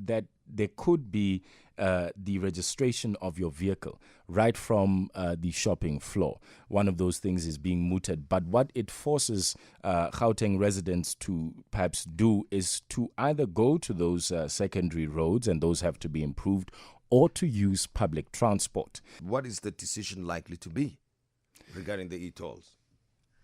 that there could be the registration of your vehicle right from the shopping floor. One of those things is being mooted. But what it forces Gauteng residents to perhaps do is to either go to those secondary roads, and those have to be improved, or to use public transport. What is the decision likely to be regarding the e-tolls?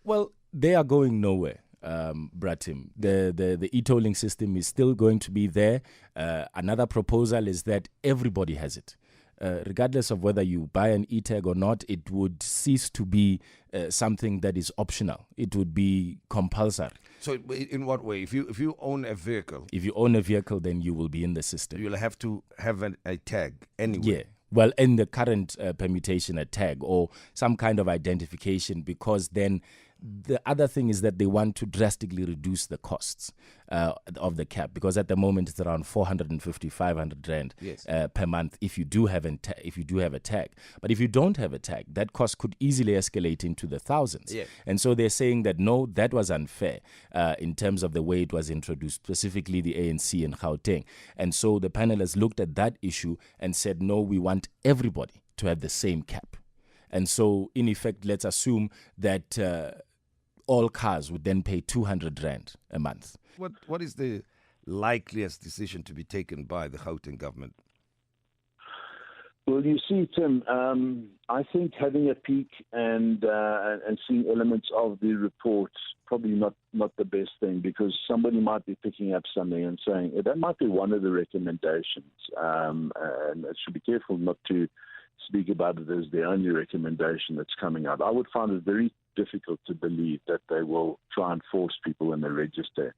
Well, they are going nowhere. Bratim. The e-tolling system is still going to be there. Another proposal is that everybody has it. Regardless of whether you buy an e-tag or not, it would cease to be something that is optional. It would be compulsory. So in what way? If you own a vehicle... If you own a vehicle, then you will be in the system. You'll have to have a tag anyway. Yeah. Well, in the current permutation, a tag or some kind of identification, because then the other thing is that they want to drastically reduce the costs of the cap, because at the moment it's around 450, 500 rand Yes. Per month if you do have a tag. But if you don't have a tag, that cost could easily escalate into the thousands. Yeah. And so they're saying that no, that was unfair in terms of the way it was introduced, specifically the ANC in Gauteng. And so the panel has looked at that issue and said, no, we want everybody to have the same cap. And so, in effect, let's assume that all cars would then pay 200 rand a month. What is the likeliest decision to be taken by the Gauteng government? Well, you see, Tim, I think having a peek and seeing elements of the report probably not the best thing, because somebody might be picking up something and saying that might be one of the recommendations, and I should be careful not to speak about it as the only recommendation that's coming out. I would find it very difficult to believe that they will try and force people when they register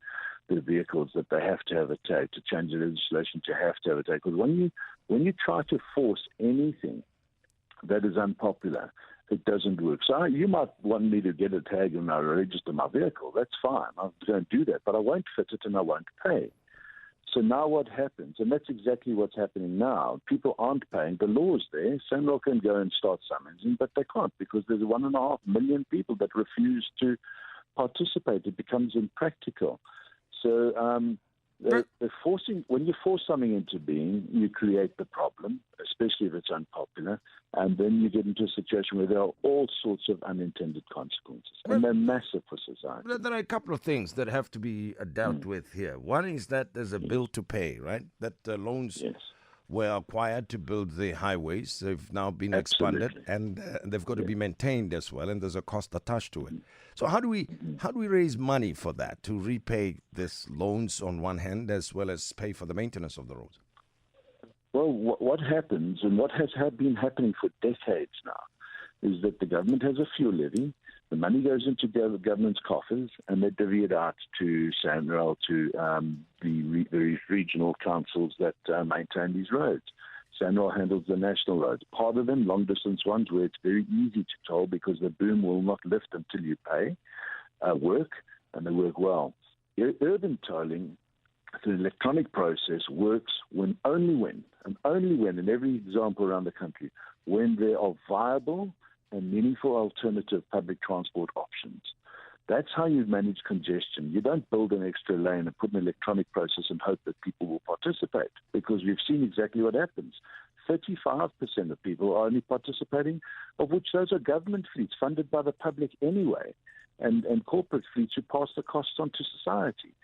their vehicles that they have to have a tag, to change the legislation to have to have a tag. Because when you try to force anything that is unpopular, it doesn't work. So you might want me to get a tag and I register my vehicle. That's fine. I'm going to do that, but I won't fit it and I won't pay. So now what happens? And that's exactly what's happening now. People aren't paying. The law's there. SANRAL can go and start summoning, but they can't, because there's 1.5 million people that refuse to participate. It becomes impractical. So they're forcing. When you force something into being, you create the problem, especially if it's unpopular, and then you get into a situation where there are all sorts of unintended consequences, and they're massive for society. There are a couple of things that have to be dealt with here. One is that there's a bill to pay, right? That loans were acquired to build the highways. They've now been expanded, and they've got to be maintained as well, and there's a cost attached to it. So how do we raise money for that, to repay these loans on one hand, as well as pay for the maintenance of the roads? Well, what happens, and what has been happening for decades now, is that the government has a fuel levy, the money goes into the government's coffers, and they divvy it out to SANRAL, to the regional councils that maintain these roads. SANRAL handles the national roads. Part of them, long-distance ones, where it's very easy to toll because the boom will not lift until you pay, work, and they work well. Urban tolling, the electronic process, works only when, in every example around the country, when there are viable and meaningful alternative public transport options. That's how you manage congestion. You don't build an extra lane and put an electronic process and hope that people will participate, because we've seen exactly what happens. 35% of people are only participating, of which those are government fleets funded by the public anyway, and corporate fleets who pass the costs on to society.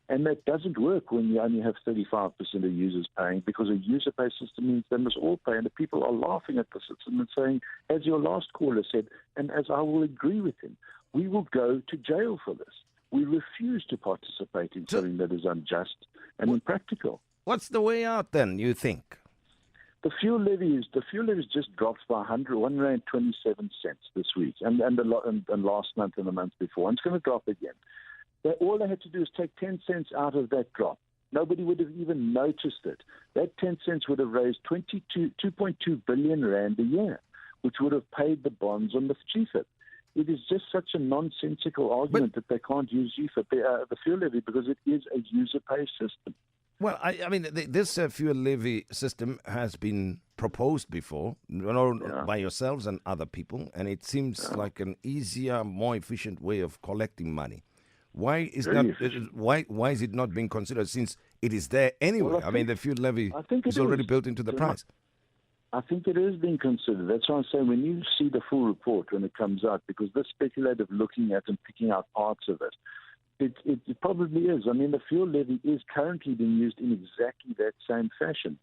And that doesn't work when you only have 35% of users paying, because a user-pay system means they must all pay. And the people are laughing at the system and saying, as your last caller said, and as I will agree with him, we will go to jail for this. We refuse to participate in something that is unjust and impractical. What's the way out then, you think? The fuel levy is just dropped by 127 cents this week, and last month and the month before, and it's going to drop again. All they had to do is take 10 cents out of that drop. Nobody would have even noticed it. That 10 cents would have raised 2.2 billion rand a year, which would have paid the bonds on the GFIP. It is just such a nonsensical argument that they can't use GFIP, the fuel levy, because it is a user-pay system. Well, I mean, this fuel levy system has been proposed before, by yourselves and other people, and it seems like an easier, more efficient way of collecting money. Why is Very not efficient. why is it not being considered since it is there anyway? Well, I mean, the fuel levy I think is it already is. built into the price. I think it is being considered. That's why I'm saying when you see the full report when it comes out, because this speculative looking at and picking out parts of it, it probably is. I mean, the fuel levy is currently being used in exactly that same fashion.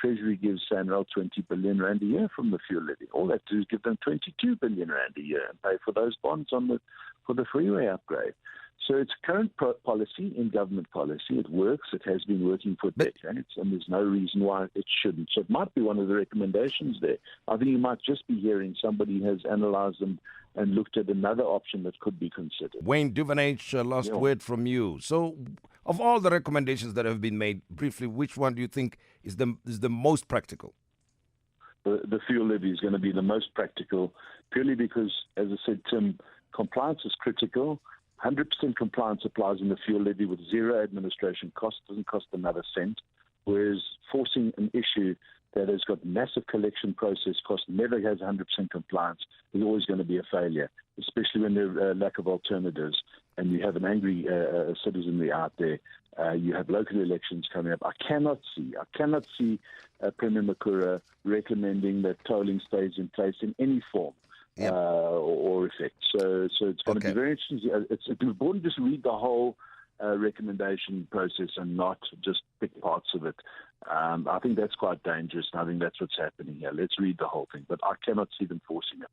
Treasury gives SANRAL 20 billion rand a year from the fuel levy. All they have to do is give them 22 billion rand a year and pay for those bonds for the freeway upgrade. So it's current policy in government policy. It works. It has been working for decades, and there's no reason why it shouldn't. So it might be one of the recommendations there. I think you might just be hearing somebody has analysed them and looked at another option that could be considered. Wayne Duvenage, last word from you. So, of all the recommendations that have been made, briefly, which one do you think is the most practical? The fuel levy is going to be the most practical, purely because, as I said, Tim, compliance is critical. 100% compliance applies in the fuel levy with zero administration cost, doesn't cost another cent, whereas forcing an issue that has got massive collection process cost, never has 100% compliance, is always going to be a failure, especially when there's a lack of alternatives and you have an angry citizenry out there. You have local elections coming up. I cannot see Premier Makura recommending that tolling stays in place in any form. Or effect. So it's going to be very interesting. It's important to just read the whole recommendation process and not just pick parts of it. I think that's quite dangerous, and I think that's what's happening here. Let's read the whole thing, but I cannot see them forcing it.